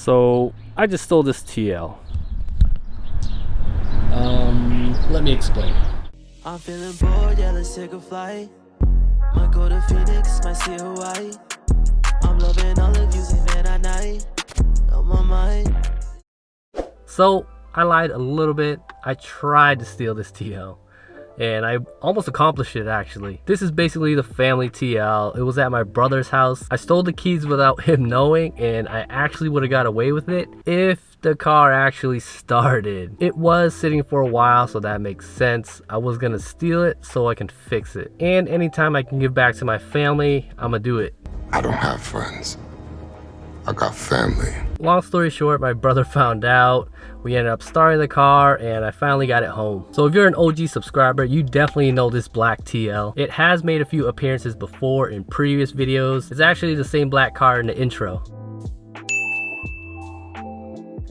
So I just stole this TL. Let me explain. I'm feeling bored, yeah, let's take a flight. Might go to Phoenix, might see Hawaii. I'm loving all of you, man, at night. On my mind. So I lied a little bit. I tried to steal this TL, and I almost accomplished it actually. This is basically the family TL. It was at my brother's house. I stole the keys without him knowing, and I actually would have got away with it if the car actually started. It was sitting for a while, so that makes sense. I was gonna steal it so I can fix it. And anytime I can give back to my family, I'm gonna do it. I don't have friends. I got family. Long story short, my brother found out. We ended up starting the car and I finally got it home. So if you're an OG subscriber, you definitely know this black TL. It has made a few appearances before in previous videos. It's actually the same black car in the intro.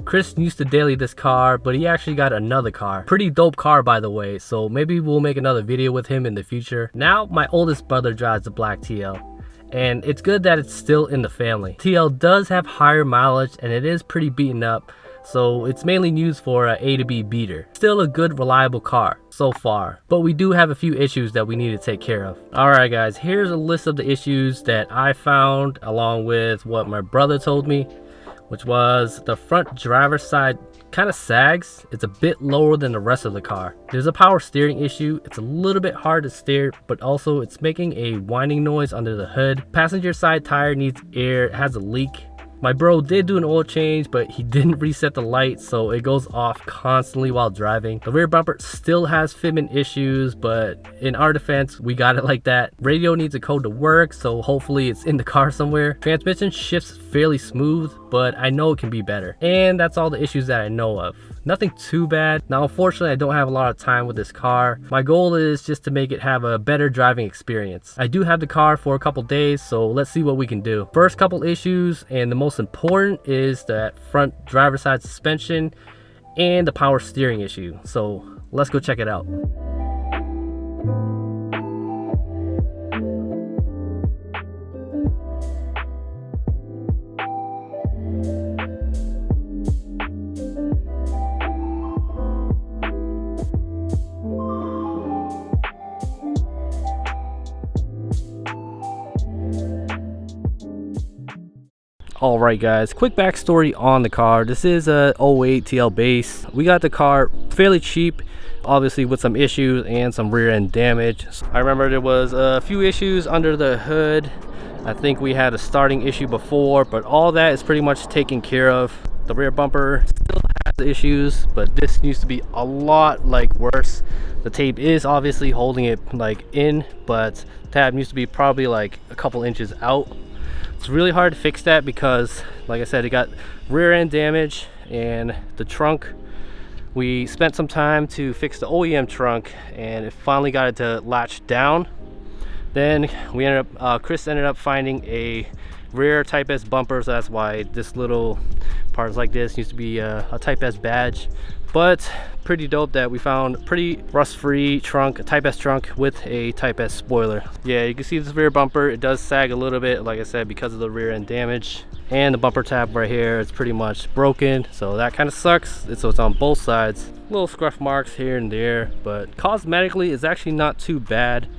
Chris used to daily this car, but he actually got another car. Pretty dope car, by the way, so maybe we'll make another video with him in the future. Now, my oldest brother drives the black TL, and it's good that it's still in the family. TL does have higher mileage, and it is pretty beaten up, so it's mainly used for a A to B beater. Still a good, reliable car so far, but we do have a few issues that we need to take care of. Alright guys, here's a list of the issues that I found along with what my brother told me, which was the front driver's side kind of sags. It's a bit lower than the rest of the car. There's a power steering issue. It's a little bit hard to steer, but also it's making a whining noise under the hood. Passenger side tire needs air. It has a leak. My bro did do an oil change, but he didn't reset the light, so it goes off constantly while driving. The rear bumper still has fitment issues, but in our defense, we got it like that. Radio needs a code to work, so hopefully it's in the car somewhere. Transmission shifts fairly smooth, but I know it can be better. And that's all the issues that I know of. Nothing too bad. Now, unfortunately, I don't have a lot of time with this car. My goal is just to make it have a better driving experience. I do have the car for a couple days, so let's see what we can do. First couple issues, and the most important, is that front driver's side suspension and the power steering issue. So let's go check it out. Alright guys, quick backstory on the car. This is a 08 TL base. We got the car fairly cheap, obviously with some issues and some rear end damage. I remember there was a few issues under the hood. I think we had a starting issue before, but all that is pretty much taken care of. The rear bumper still has issues, but this used to be a lot worse. The tape is obviously holding it in, but the tab used to be probably a couple inches out. It's really hard to fix that because, like I said, it got rear end damage. And the trunk, we spent some time to fix the OEM trunk, and it finally got it to latch down. Then we ended up, Chris ended up finding a rear Type S bumper, so that's why this little parts like this used to be a Type S badge. But pretty dope that we found pretty rust-free trunk, a Type S trunk with a Type S spoiler. Yeah, you can see this rear bumper, it does sag a little bit, like I said, because of the rear end damage. And the bumper tab right here is pretty much broken, so that kind of sucks. So it's on both sides. Little scruff marks here and there, but cosmetically it's actually not too bad.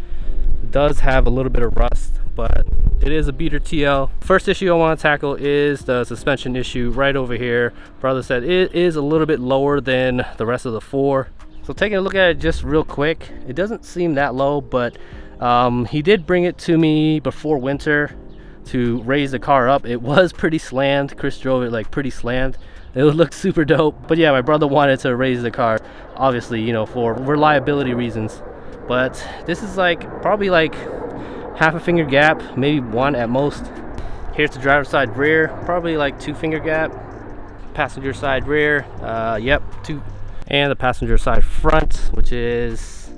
It does have a little bit of rust, but it is a beater TL. First issue I want to tackle is the suspension issue right over here. Brother said it is a little bit lower than the rest of the four. So taking a look at it just real quick, it doesn't seem that low, but he did bring it to me before winter to raise the car up. It was pretty slammed. Chris drove it pretty slammed. It looked super dope. But yeah, my brother wanted to raise the car, obviously, you know, for reliability reasons. But this is probably half a finger gap, maybe one at most. Here's the driver's side rear, probably 2 finger gap. Passenger side rear, yep, 2. And the passenger side front, which is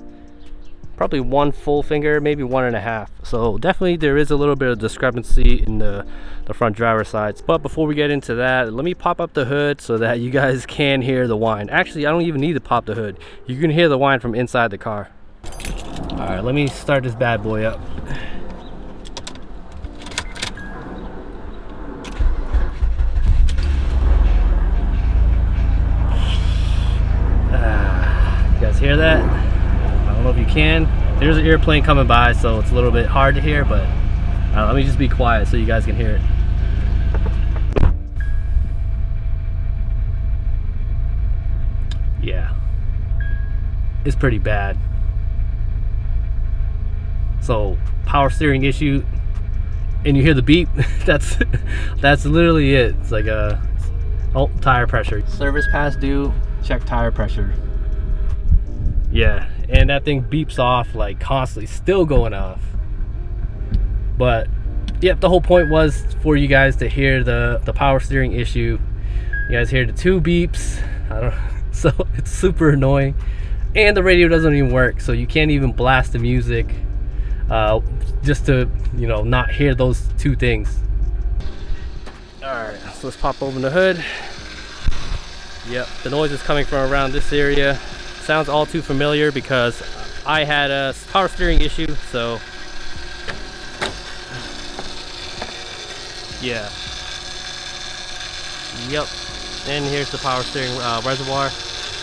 probably 1 full finger, maybe 1.5. So definitely there is a little bit of discrepancy in the front driver's sides. But before we get into that, let me pop up the hood so that you guys can hear the whine. Actually, I don't even need to pop the hood. You can hear the whine from inside the car. All right, let me start this bad boy up. hear that? I don't know if you can. There's an airplane coming by, so it's a little bit hard to hear, but let me just be quiet so you guys can hear it. Yeah, it's pretty bad. So power steering issue, and you hear the beep. that's literally it. It's like a tire pressure. Service past due, check tire pressure. Yeah, and that thing beeps off like constantly, still going off. But yep, the whole point was for you guys to hear the power steering issue. You guys hear the 2 beeps. I don't so it's super annoying, and the radio doesn't even work, so you can't even blast the music just to, you know, not hear those 2 things. All right, so let's pop open the hood. Yep, the noise is coming from around this area. Sounds all too familiar because I had a power steering issue, so yeah. Yep, and here's the power steering reservoir.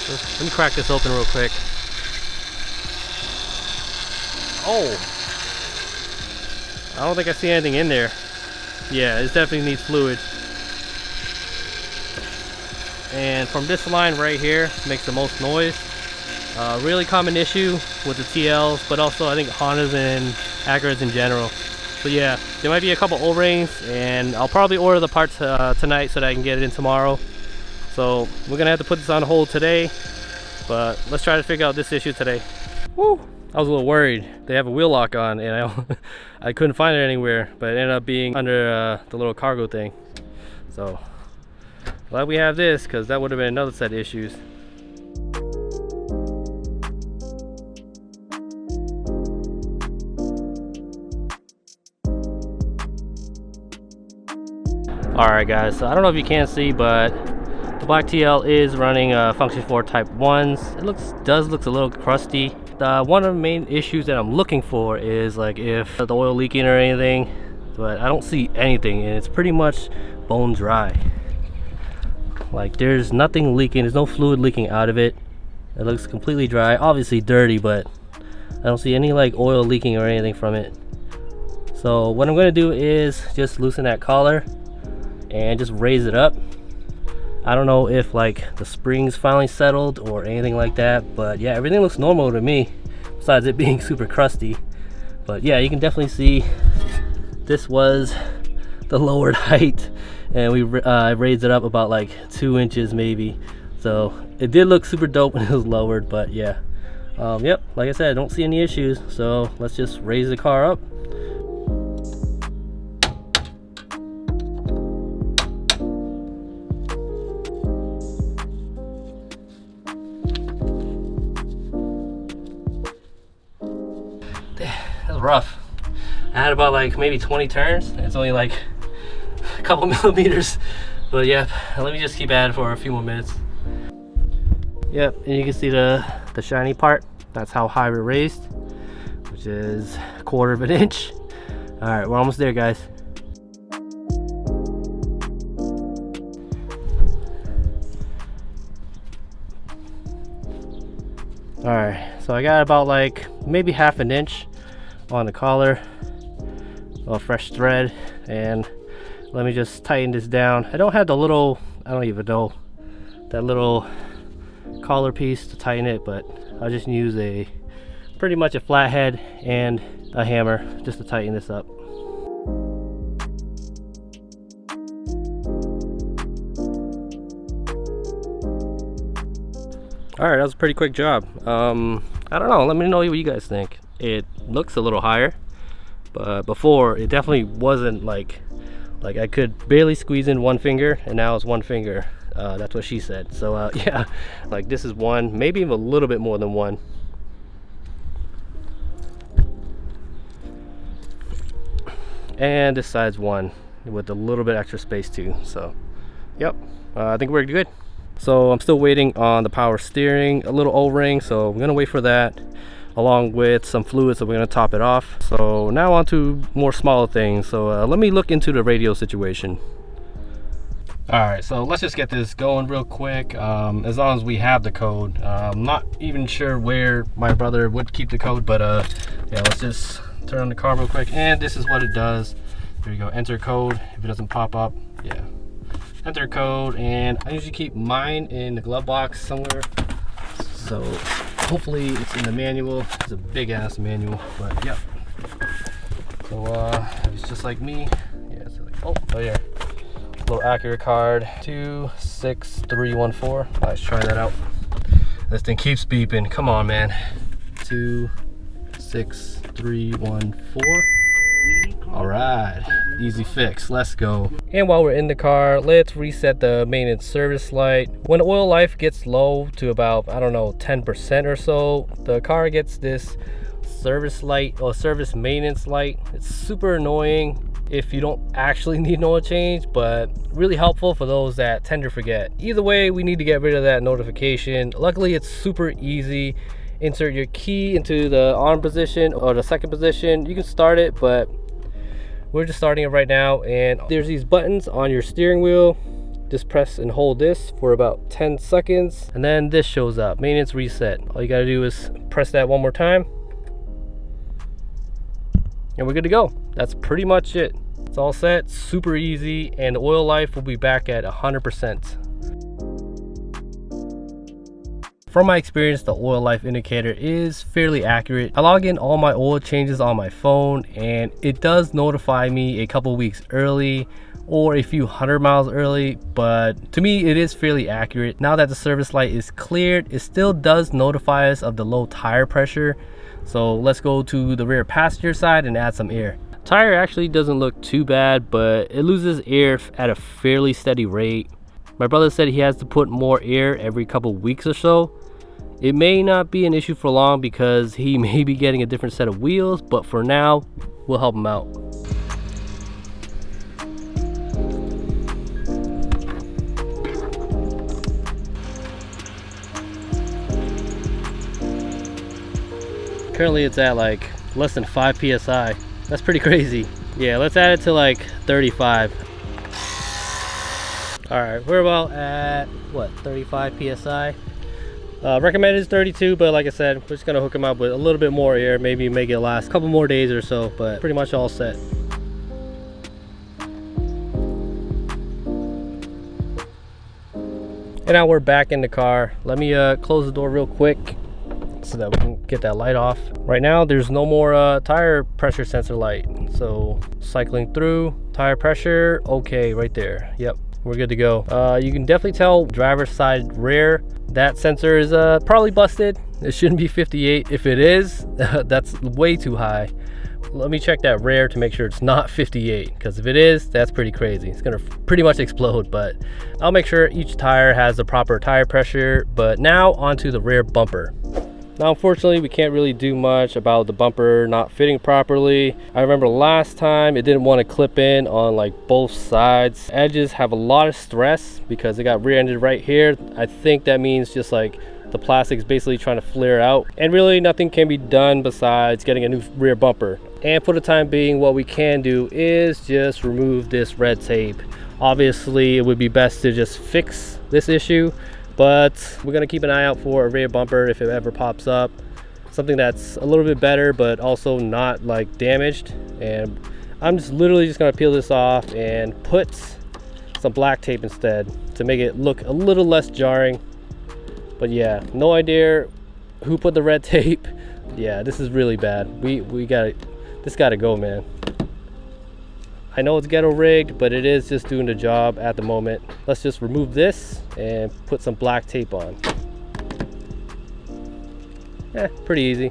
Let me crack this open real quick. Oh, I don't think I see anything in there. Yeah, it definitely needs fluid. And from this line right here makes the most noise. Really common issue with the TLs, but also I think Hondas and Acuras in general. So yeah, there might be a couple O-rings, and I'll probably order the parts tonight so that I can get it in tomorrow. So we're gonna have to put this on hold today, but let's try to figure out this issue today. Woo! I was a little worried. They have a wheel lock on, and I couldn't find it anywhere, but it ended up being under the little cargo thing. So glad we have this, because that would have been another set of issues. Alright guys, so I don't know if you can see, but the black TL is running function 4 type 1s. It does look a little crusty. One of the main issues that I'm looking for is like if the oil leaking or anything, but I don't see anything, and it's pretty much bone dry. Like there's nothing leaking, there's no fluid leaking out of it. It looks completely dry, obviously dirty, but I don't see any like oil leaking or anything from it. So what I'm going to do is just loosen that collar and just raise it up. I don't know if like the springs finally settled or anything like that, but yeah, everything looks normal to me besides it being super crusty. But yeah, you can definitely see this was the lowered height, and we raised it up about like 2 inches maybe. So it did look super dope when it was lowered, but yeah. Yep, like I said, I don't see any issues, so let's just raise the car up. That was rough. I had about like maybe 20 turns. It's only like a couple millimeters, but yeah, let me just keep at it for a few more minutes. Yep, and you can see the shiny part. That's how high we raised, which is 1/4 of an inch. All right, we're almost there, guys. All right, so I got about like maybe 1/2 inch on the collar, a fresh thread, and let me just tighten this down. I don't have the little, I don't even know, that little collar piece to tighten it, but I'll just use pretty much a flathead and a hammer just to tighten this up. All right, that was a pretty quick job. I don't know, let me know what you guys think. It looks a little higher, but before it definitely wasn't like I could barely squeeze in 1 finger, and now it's 1 finger. That's what she said. So yeah, like this is 1, maybe even a little bit more than 1. And this side's 1 with a little bit extra space too. So yep, I think we're good. So I'm still waiting on the power steering, a little O-ring, so I'm gonna wait for that, along with some fluid, so we're gonna top it off. So now on to more smaller things. So let me look into the radio situation. All right, so let's just get this going real quick. As long as we have the code. I'm not even sure where my brother would keep the code, but yeah, let's just turn on the car real quick. And this is what it does. There you go, enter code. If it doesn't pop up, yeah, enter code. And I usually keep mine in the glove box somewhere, so hopefully it's in the manual. It's a big ass manual, but yep. So if it's just like me, yeah, it's like, oh yeah, little Acura card 26314. Let's try that out. This thing keeps beeping. Come on, man. 26314. All right, easy fix. Let's go. And while we're in the car, let's reset the maintenance service light. When oil life gets low to about, I don't know, 10% or so, the car gets this service light or service maintenance light. It's super annoying if you don't actually need an oil change, but really helpful for those that tend to forget. Either way, we need to get rid of that notification. Luckily, it's super easy. Insert your key into the on position or the second position. You can start it, but we're just starting it right now. And there's these buttons on your steering wheel. Just press and hold this for about 10 seconds, and then this shows up, maintenance reset. All you gotta do is press that one more time, and we're good to go. That's pretty much it. It's all set, super easy, and the oil life will be back at 100%. From my experience, the oil life indicator is fairly accurate. I log in all my oil changes on my phone, and it does notify me a couple weeks early or a few 100 miles early, but to me it is fairly accurate. Now that the service light is cleared, it still does notify us of the low tire pressure. So let's go to the rear passenger side and add some air. Tire actually doesn't look too bad, but it loses air at a fairly steady rate. My brother said he has to put more air every couple weeks or so. It may not be an issue for long because he may be getting a different set of wheels, but for now, we'll help him out. Currently it's at like less than 5 psi. That's pretty crazy. Yeah, let's add it to like 35. All right, we're about at what, 35 psi. Recommended is 32, but like I said, we're just gonna hook them up with a little bit more air, maybe make it last a couple more days or so, but pretty much all set. And now we're back in the car. Let me close the door real quick so that we can get that light off. Right now there's no more tire pressure sensor light, so cycling through, tire pressure okay right there. Yep, we're good to go. You can definitely tell driver's side rear, that sensor is probably busted. It shouldn't be 58. If it is, that's way too high. Let me check that rear to make sure it's not 58, because if it is, that's pretty crazy. It's gonna pretty much explode, but I'll make sure each tire has the proper tire pressure. But now onto the rear bumper. Now unfortunately we can't really do much about the bumper not fitting properly. I remember last time it didn't want to clip in on like both sides. Edges have a lot of stress because it got rear-ended right here. I think that means just like the plastic is basically trying to flare out, and really nothing can be done besides getting a new rear bumper. And for the time being, what we can do is just remove this red tape. Obviously it would be best to just fix this issue, but we're gonna keep an eye out for a rear bumper if it ever pops up. Something that's a little bit better, but also not like damaged. And I'm just literally just gonna peel this off and put some black tape instead to make it look a little less jarring. But yeah, no idea who put the red tape. Yeah, this is really bad. This gotta go, man. I know it's ghetto rigged, but it is just doing the job at the moment. Let's just remove this and put some black tape on. Pretty easy.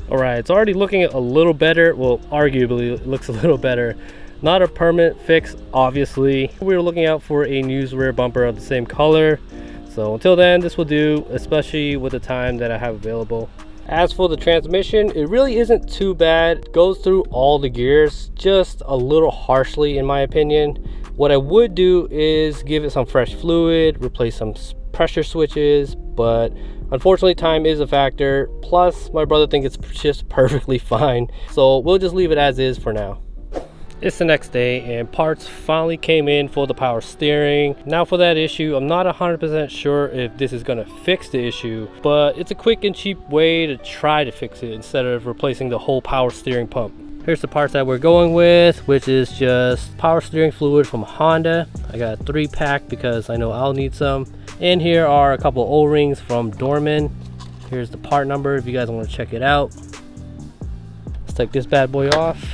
All right, it's already looking a little better. Well, arguably it looks a little better. Not a permanent fix, obviously. We're looking out for a new rear bumper of the same color. So until then, this will do, especially with the time that I have available. As for the transmission, it really isn't too bad. It goes through all the gears, just a little harshly in my opinion. What I would do is give it some fresh fluid, replace some pressure switches, but unfortunately time is a factor. Plus my brother thinks it's just perfectly fine. So we'll just leave it as is for now. It's the next day and parts finally came in for the power steering. Now for that issue, I'm not 100% sure if this is going to fix the issue, but it's a quick and cheap way to try to fix it instead of replacing the whole power steering pump. Here's the parts that we're going with, which is just power steering fluid from Honda. I got a 3-pack because I know I'll need some. And here are a couple O-rings from Dorman. Here's the part number if you guys want to check it out. Let's take this bad boy off.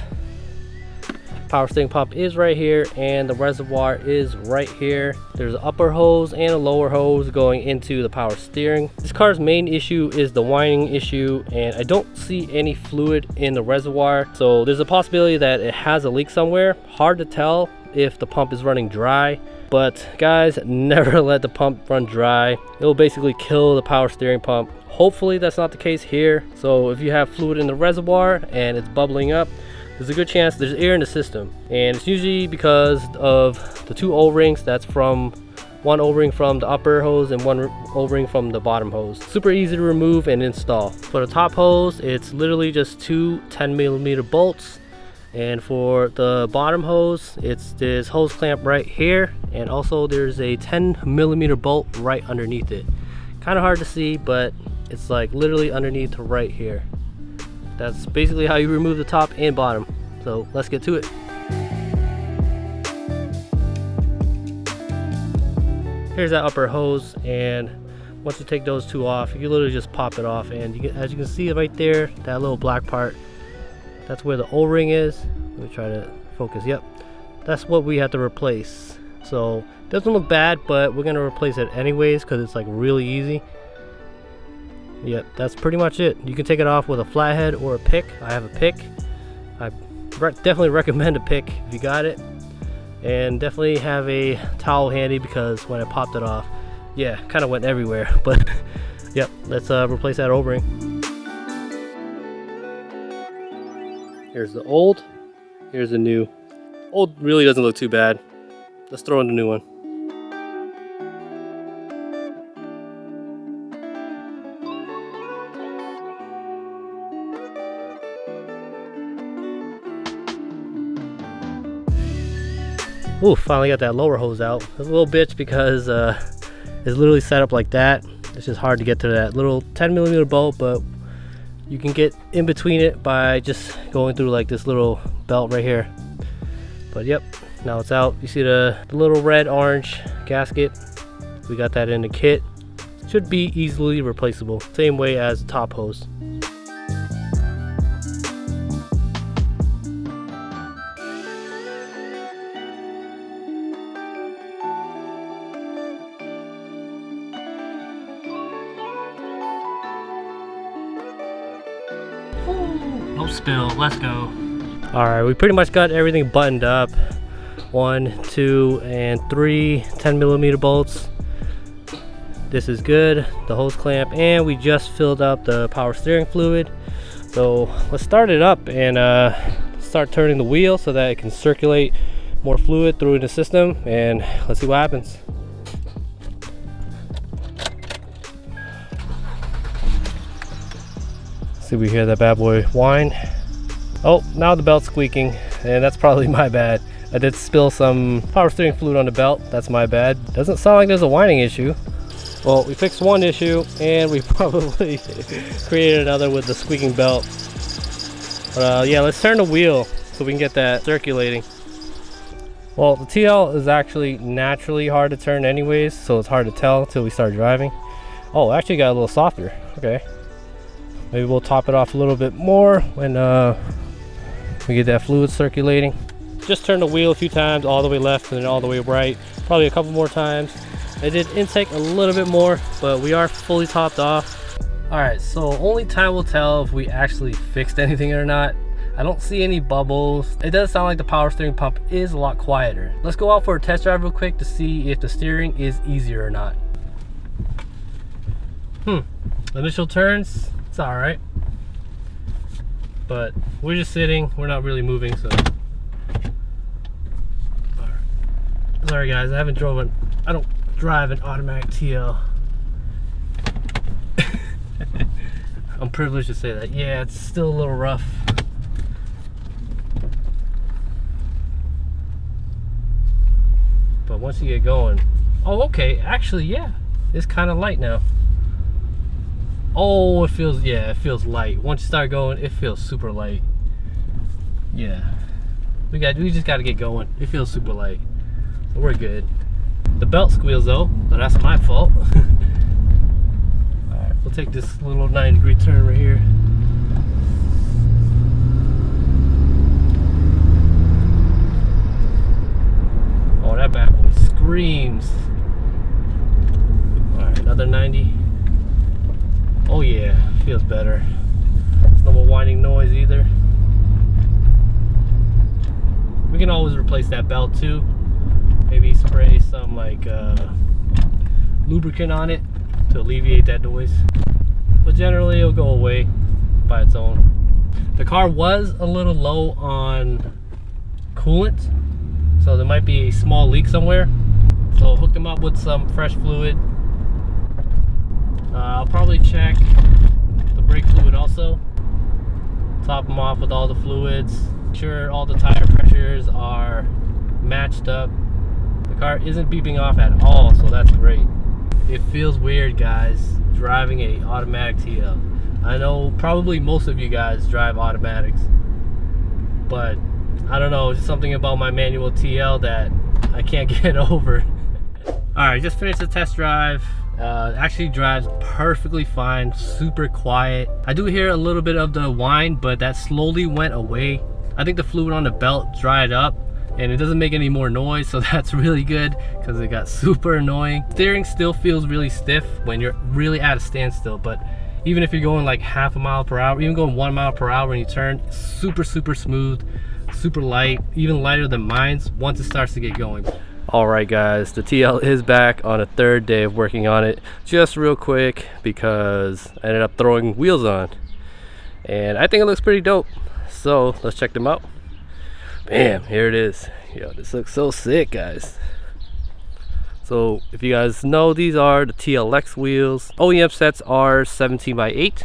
Power steering pump is right here and the reservoir is right here. There's an upper hose and a lower hose going into the power steering. This car's main issue is the winding issue, and I don't see any fluid in the reservoir, so there's a possibility that it has a leak somewhere. Hard to tell if the pump is running dry, but guys, never let the pump run dry. It will basically kill the power steering pump. Hopefully that's not the case here. So if you have fluid in the reservoir and it's bubbling up, there's a good chance there's air in the system, and it's usually because of the 2 O-rings. That's from one O-ring from the upper hose and one O-ring from the bottom hose. Super easy to remove and install. For the top hose, it's literally just 2 10mm bolts, and for the bottom hose, it's this hose clamp right here, and also there's a 10mm bolt right underneath it. Kind of hard to see, but it's like literally underneath right here. That's basically how you remove the top and bottom. So let's get to it. Here's that upper hose, and once you take those 2 off, you literally just pop it off, and as you can see right there, that little black part, that's where the O-ring is. Let me try to focus. Yep, that's what we have to replace. So it doesn't look bad, but we're gonna replace it anyways because it's like really easy. Yep, that's pretty much it. You can take it off with a flathead or a pick. I have a pick. I definitely recommend a pick if you got it, and definitely have a towel handy because when I popped it off, yeah, kind of went everywhere. But yep, let's replace that O-ring. Here's the old, here's the new. Old really doesn't look too bad. Let's throw in the new one. Ooh, finally got that lower hose out. It's a little bitch because it's literally set up like that. It's just hard to get to that little 10mm bolt, but you can get in between it by just going through like this little belt right here. But yep, now it's out. You see the little red orange gasket? We got that in the kit. Should be easily replaceable. Same way as the top hose. No spill, let's go. All right, we pretty much got everything buttoned up. 1, 2, and 3 10mm bolts. This is good, the hose clamp, and we just filled up the power steering fluid. So let's start it up and start turning the wheel so that it can circulate more fluid through the system, and let's see what happens. See, we hear that bad boy whine. Oh, now the belt's squeaking, and that's probably my bad. I did spill some power steering fluid on the belt. That's my bad. Doesn't sound like there's a whining issue. Well, we fixed one issue, and we probably created another with the squeaking belt. But yeah, let's turn the wheel so we can get that circulating. Well, the TL is actually naturally hard to turn anyways, so it's hard to tell until we start driving. Oh, it actually got a little softer. Okay. Maybe we'll top it off a little bit more when we get that fluid circulating. Just turn the wheel a few times, all the way left and then all the way right. Probably a couple more times. I did intake a little bit more, but we are fully topped off. All right, so only time will tell if we actually fixed anything or not. I don't see any bubbles. It does sound like the power steering pump is a lot quieter. Let's go out for a test drive real quick to see if the steering is easier or not. Initial turns, it's all right. But we're just sitting, we're not really moving, so. All right. Sorry guys, I don't drive an automatic TL. I'm privileged to say that. Yeah, it's still a little rough. once you get going. Oh, okay, actually, yeah, it's kind of light now. Oh, it feels, yeah, it feels light. Once you start going, it feels super light. Yeah, we just got to get going. It feels super light, so we're good. The belt squeals though, so that's my fault. All right, we'll take this little 90-degree turn right here. Oh, that bad boy screams. All right, another 90. Oh yeah, feels better. There's no more whining noise either. We can always replace that belt too. Maybe spray some like lubricant on it to alleviate that noise. But generally it'll go away by its own. The car was a little low on coolant, so there might be a small leak somewhere. So hook them up with some fresh fluid. I'll probably check the brake fluid also. Top them off with all the fluids. Make sure all the tire pressures are matched up. The car isn't beeping off at all, so that's great. It feels weird, guys, driving a automatic TL. I know probably most of you guys drive automatics, but I don't know, just something about my manual TL that I can't get over. Alright, just finished the test drive. Actually drives perfectly fine, super quiet. I do hear a little bit of the whine, but that slowly went away. I think the fluid on the belt dried up and it doesn't make any more noise, so that's really good because it got super annoying. Steering still feels really stiff when you're really at a standstill, but even if you're going like half a mile per hour, even going 1 mile per hour when you turn, super smooth, super light, even lighter than mine's once it starts to get going. All right guys, the TL is back on a third day of working on it. Just real quick because I ended up throwing wheels on and I think it looks pretty dope, so let's check them out. Bam, here it is. Yo, this looks so sick, guys. So if you guys know, these are the TLX wheels. OEM sets are 17x8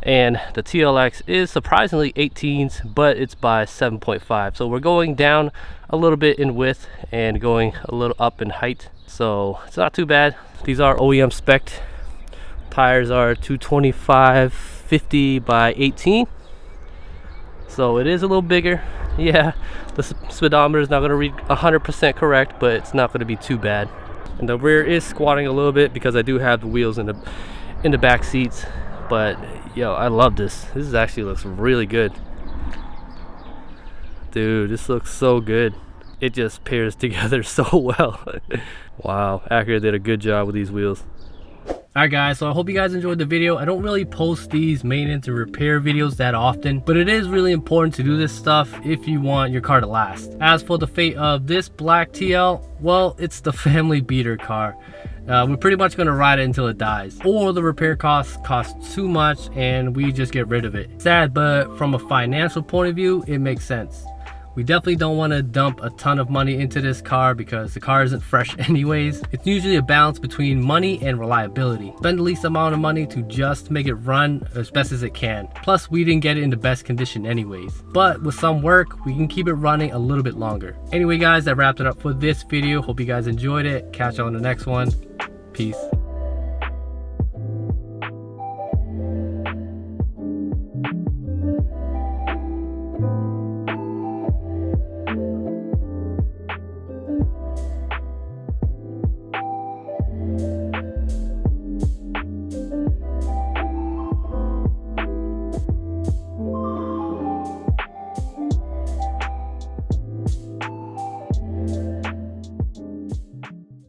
and the TLX is surprisingly 18s, but it's by 7.5, so we're going down a little bit in width and going a little up in height, so it's not too bad. These are OEM spec. Tires are 225/50 by 18, so it is a little bigger. Yeah, the speedometer is not going to read 100% correct, but it's not going to be too bad. And the rear is squatting a little bit because I do have the wheels in the back seats. But yo, I love this. This actually looks really good. Dude, this looks so good. It just pairs together so well. Wow, Acura did a good job with these wheels. Alright guys, so I hope you guys enjoyed the video. I don't really post these maintenance and repair videos that often, but it is really important to do this stuff if you want your car to last. As for the fate of this black TL, well, it's the family beater car. We're pretty much going to ride it until it dies, or the repair costs cost too much and we just get rid of it. Sad, but from a financial point of view, it makes sense. We definitely don't want to dump a ton of money into this car because the car isn't fresh anyways. It's usually a balance between money and reliability. Spend the least amount of money to just make it run as best as it can. Plus, we didn't get it in the best condition anyways. But with some work, we can keep it running a little bit longer. Anyway guys, that wrapped it up for this video. Hope you guys enjoyed it. Catch you on the next one. Peace.